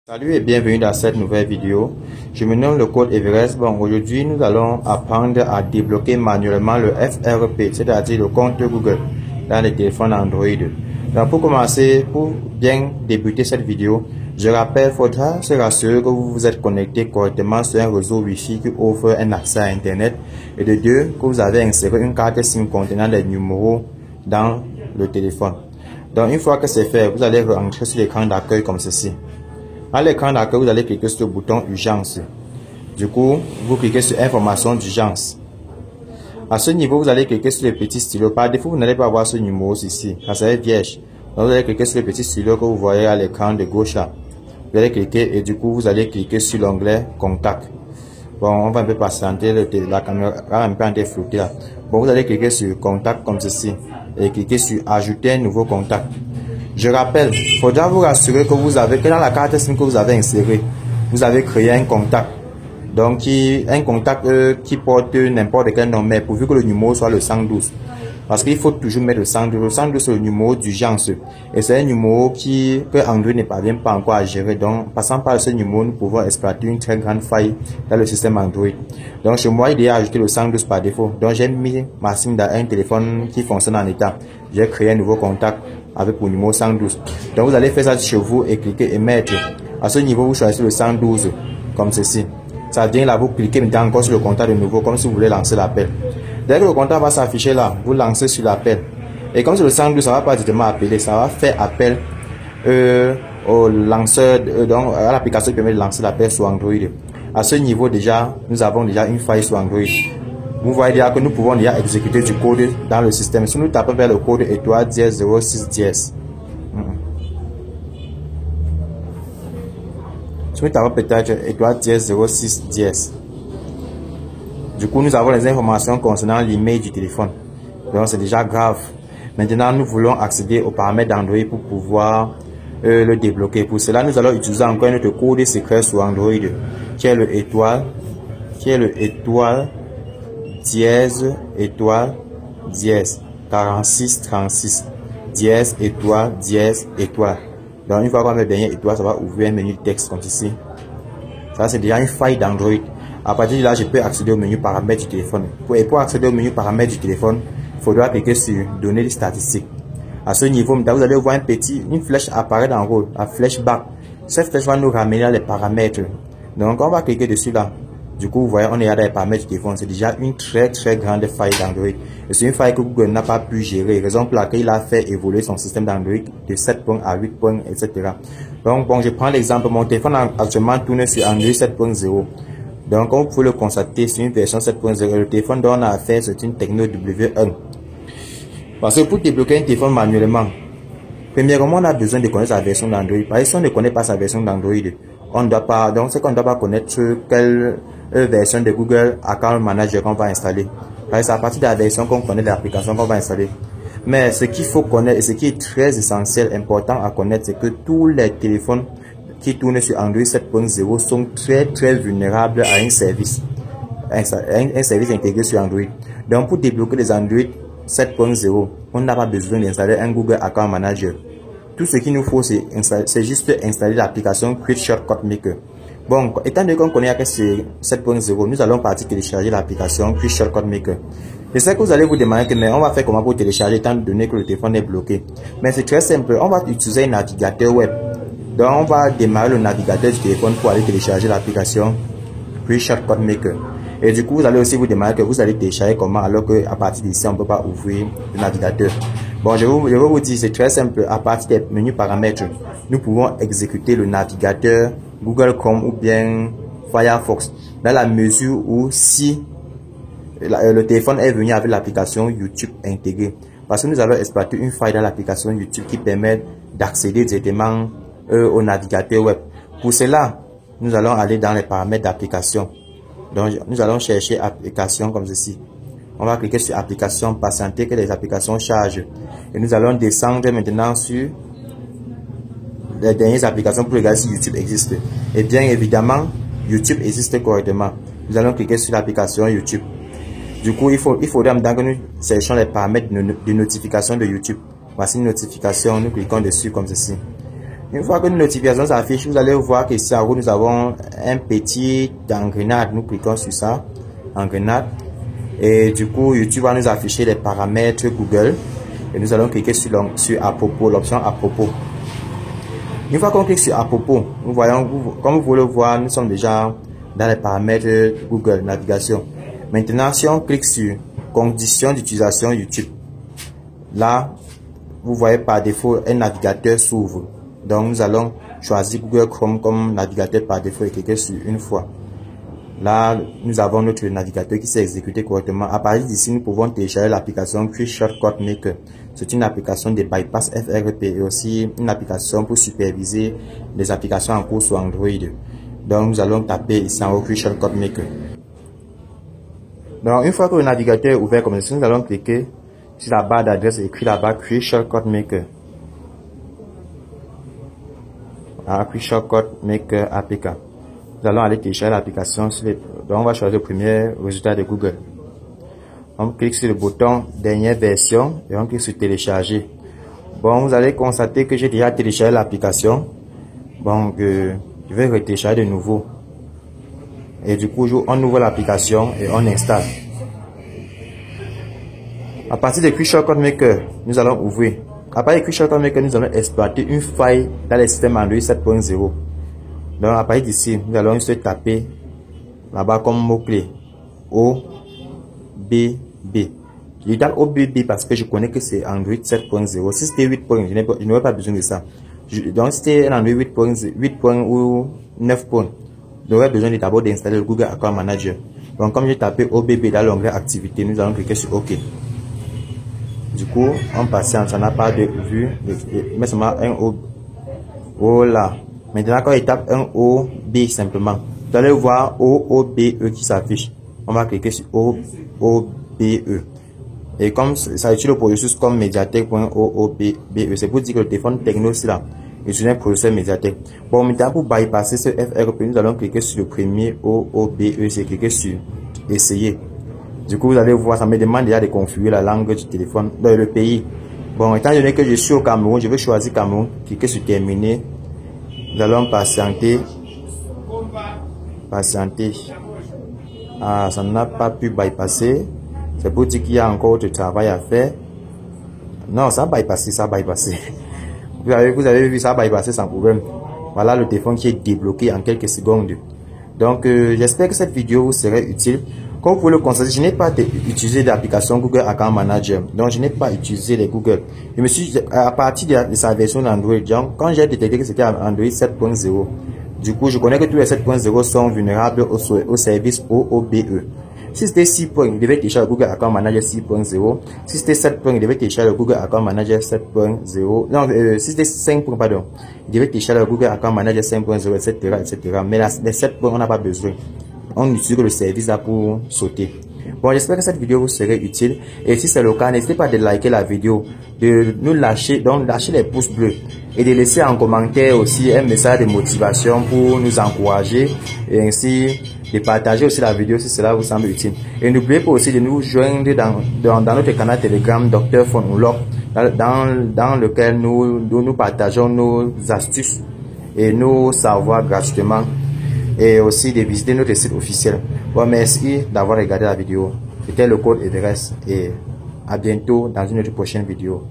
Salut et bienvenue dans cette nouvelle vidéo. Je me nomme le code Everest. Bon, aujourd'hui nous allons apprendre à débloquer manuellement le FRP, c'est-à-dire le compte Google dans les téléphones Android. Donc pour commencer, pour bien débuter cette vidéo, je rappelle, il faudra se rassurer que vous vous êtes connecté correctement sur un réseau Wi-Fi qui offre un accès à Internet, et de deux, que vous avez inséré une carte SIM contenant les numéros dans le téléphone. Donc une fois que c'est fait, vous allez rentrer sur l'écran d'accueil comme ceci. À l'écran d'accueil, vous allez cliquer sur le bouton urgence. Du coup, vous cliquez sur information d'urgence. À ce niveau, vous allez cliquer sur le petit stylo. Par défaut, vous n'allez pas voir ce numéro ici. Ça serait vierge. Donc, vous allez cliquer sur le petit stylo que vous voyez à l'écran de gauche là. Vous allez cliquer et du coup, vous allez cliquer sur l'onglet contact. Bon, on va un peu patienter, la caméra va un peu en flotter là. Bon, vous allez cliquer sur contact comme ceci et cliquer sur ajouter un nouveau contact. Je rappelle, il faudra vous rassurer que que dans la carte SIM que vous avez insérée, vous avez créé un contact. Donc, un contact qui porte n'importe quel nom, mais pourvu que le numéro soit le 112. Parce qu'il faut toujours mettre le 112. Le 112, c'est le numéro d'urgence. Et c'est un numéro que Android ne parvient pas encore à gérer. Donc, passant par ce numéro, nous pouvons exploiter une très grande faille dans le système Android. Donc, chez moi, il y a ajouté le 112 par défaut. Donc, j'ai mis ma SIM dans un téléphone qui fonctionne en état. J'ai créé un nouveau contact avec le numéro 112. Donc, vous allez faire ça chez vous et cliquer émettre. À ce niveau, vous choisissez le 112, comme ceci. Ça vient là, vous cliquez maintenant encore sur le contact de nouveau, comme si vous voulez lancer l'appel. Dès que le contact va s'afficher là, vous lancez sur l'appel. Et comme c'est le 112, ça va pas directement appeler, ça va faire appel au lanceur, donc à l'application qui permet de lancer l'appel sur Android. À ce niveau déjà, nous avons déjà une faille sur Android. Vous voyez déjà que nous pouvons déjà exécuter du code dans le système. Si nous tapons vers le code étoile 06 10. Si nous tapons peut-être étoile 06 10. Du coup, nous avons les informations concernant l'email du téléphone. Donc, c'est déjà grave. Maintenant, nous voulons accéder aux paramètres d'Android pour pouvoir le débloquer. Pour cela, nous allons utiliser encore notre code secret sur Android, qui est le étoile 46 36 étoile. Donc, une fois qu'on met le dernier étoile, ça va ouvrir un menu texte comme ceci. Ça, c'est déjà une faille d'Android. À partir de là, je peux accéder au menu paramètres du téléphone. Pour accéder au menu paramètres du téléphone, il faudra cliquer sur données statistiques. À ce niveau, vous allez voir une flèche apparaître en haut, la flèche bas. Cette flèche va nous ramener dans les paramètres. Donc, on va cliquer dessus là. Du coup, vous voyez, on est dans les paramètres du téléphone. C'est déjà une très grande faille d'Android. Et c'est une faille que Google n'a pas pu gérer. Raison pour laquelle il a fait évoluer son système d'Android de 7 points à 8 points, etc. Donc, bon, je prends l'exemple. Mon téléphone actuellement tourne sur Android 7.0. Donc, comme vous pouvez le constater, c'est une version 7.0. Le téléphone dont on a affaire, c'est une Techno W1. Parce que pour débloquer un téléphone manuellement, premièrement, on a besoin de connaître sa version d'Android. Parce que si on ne connaît pas sa version d'Android, on ne doit pas, donc c'est qu'on ne doit pas connaître quelle version de Google Account Manager qu'on va installer. Parce que c'est à partir de la version qu'on connaît de l'application qu'on va installer. Mais ce qu'il faut connaître et ce qui est très essentiel, important à connaître, c'est que tous les téléphones qui tournent sur Android 7.0 sont très vulnérables à un service. Un service intégré sur Android. Donc pour débloquer les Android 7.0, on n'a pas besoin d'installer un Google Account Manager. Tout ce qu'il nous faut, c'est juste installer l'application Quick Shortcut Maker. Bon, étant donné qu'on connaît que c'est 7.0, nous allons partir télécharger l'application Quick Shortcut Maker. C'est ça que vous allez vous demander, mais on va faire comment pour télécharger étant donné que le téléphone est bloqué. Mais c'est très simple, on va utiliser un navigateur web. Donc on va démarrer le navigateur du téléphone pour aller télécharger l'application Quick Shortcut Maker. Et du coup, vous allez aussi vous demander que vous allez télécharger comment, alors qu'à partir d'ici, on ne peut pas ouvrir le navigateur. Bon, je vais vous dire, c'est très simple. À partir des menus paramètres, nous pouvons exécuter le navigateur Google Chrome ou bien Firefox, dans la mesure où si le téléphone est venu avec l'application YouTube intégrée. Parce que nous allons exploiter une faille dans l'application YouTube qui permet d'accéder directement au navigateur web. Pour cela, nous allons aller dans les paramètres d'application. Donc, nous allons chercher application comme ceci. On va cliquer sur application, patienter que les applications chargent. Et nous allons descendre maintenant sur les dernières applications pour regarder si YouTube existe. Et bien évidemment, YouTube existe correctement. Nous allons cliquer sur l'application YouTube. Du coup, il faudra maintenant que nous cherchons les paramètres de notification de YouTube. Voici une notification, nous cliquons dessus comme ceci. Une fois que une notification s'affiche, vous allez voir que ici en haut, nous avons un petit engrenade. Nous cliquons sur ça, engrenade. Et du coup, YouTube va nous afficher les paramètres Google. Et nous allons cliquer sur à propos, l'option à propos. Une fois qu'on clique sur à propos, nous voyons, comme vous pouvez le voir, nous sommes déjà dans les paramètres Google Navigation. Maintenant, si on clique sur conditions d'utilisation YouTube, là, vous voyez par défaut un navigateur s'ouvre. Donc, nous allons choisir Google Chrome comme navigateur par défaut et cliquer sur une fois. Là, nous avons notre navigateur qui s'est exécuté correctement. À partir d'ici, nous pouvons télécharger l'application Quick Shortcut Maker. C'est une application de bypass FRP et aussi une application pour superviser les applications en cours sur Android. Donc, nous allons taper ici en haut Quick Shortcut Maker. Donc, une fois que le navigateur est ouvert comme ceci, nous allons cliquer sur la barre d'adresse écrit là-bas Quick Shortcut Maker. Quick Shortcut Maker APK. Nous allons aller télécharger l'application. Donc, on va choisir le premier résultat de Google. On clique sur le bouton dernière version et on clique sur télécharger. Bon, vous allez constater que j'ai déjà téléchargé l'application. Bon, je vais retélécharger de nouveau. Et du coup, on ouvre l'application et on installe. À partir de Quick Shortcut Maker, nous allons ouvrir. À partir de Quick Shortcut Maker, nous allons exploiter une faille dans le système Android 7.0. Donc, à partir d'ici, nous allons se taper là-bas comme mot-clé OBB. Je tape OBB parce que je connais que c'est Android 7.0. Si c'était 8. Je n'aurais pas besoin de ça. Donc, si c'était un Android 8. Ou 9. J'aurais besoin d'abord d'installer le Google Account Manager. Donc, comme j'ai tapé OBB dans l'onglet activité, nous allons cliquer sur OK. Du coup, on patiente, ça n'a pas de vue. Mais seulement un O là. Maintenant, quand il tape un OB simplement, vous allez voir OOBE qui s'affiche. On va cliquer sur OOBE. Et comme ça utilise le processus comme Mediatek.oobe, c'est pour dire que le téléphone Techno c'est là. Utilise un processeur Mediatek. Bon, maintenant pour bypasser ce FRP, nous allons cliquer sur le premier OOBE, c'est cliquer sur essayer. Du coup, vous allez voir, ça me demande déjà de configurer la langue du téléphone dans le pays. Bon, étant donné que je suis au Cameroun, je vais choisir Cameroun, cliquer sur terminer. Nous allons patienter. Ah, ça n'a pas pu bypasser. C'est pour dire qu'il y a encore du travail à faire. Non, ça a bypassé, Vous avez vu, ça a bypassé sans problème. Voilà le téléphone qui est débloqué en quelques secondes. Donc, j'espère que cette vidéo vous serait utile. Comme vous pouvez le constater, je n'ai pas utilisé l'application Google Account Manager. Donc, je n'ai pas utilisé les Google. Je me suis, à partir de sa version d'Android, quand j'ai détecté que c'était Android 7.0, du coup, je connais que tous les 7.0 sont vulnérables au service OOBE. Si c'était 6 points, il devait télécharger le Google Account Manager 6.0. Si c'était 7 points, il devait télécharger le Google Account Manager 7.0. Non, si c'était 5 points, pardon, il devait télécharger le Google Account Manager 5.0, etc., etc. Mais les 7 points, on n'a pas besoin. On utilise le service là pour sauter. Bon, j'espère que cette vidéo vous serait utile. Et si c'est le cas, n'hésitez pas de liker la vidéo, de nous lâcher, donc lâcher les pouces bleus et de laisser en commentaire aussi un message de motivation pour nous encourager et ainsi de partager aussi la vidéo si cela vous semble utile. Et n'oubliez pas aussi de nous joindre dans notre canal Telegram Dr Phone Unlock dans lequel nous partageons nos astuces et nos savoirs gratuitement. Et aussi de visiter notre site officiel. Bon, merci d'avoir regardé la vidéo. C'était le code Everest et à bientôt dans une autre prochaine vidéo.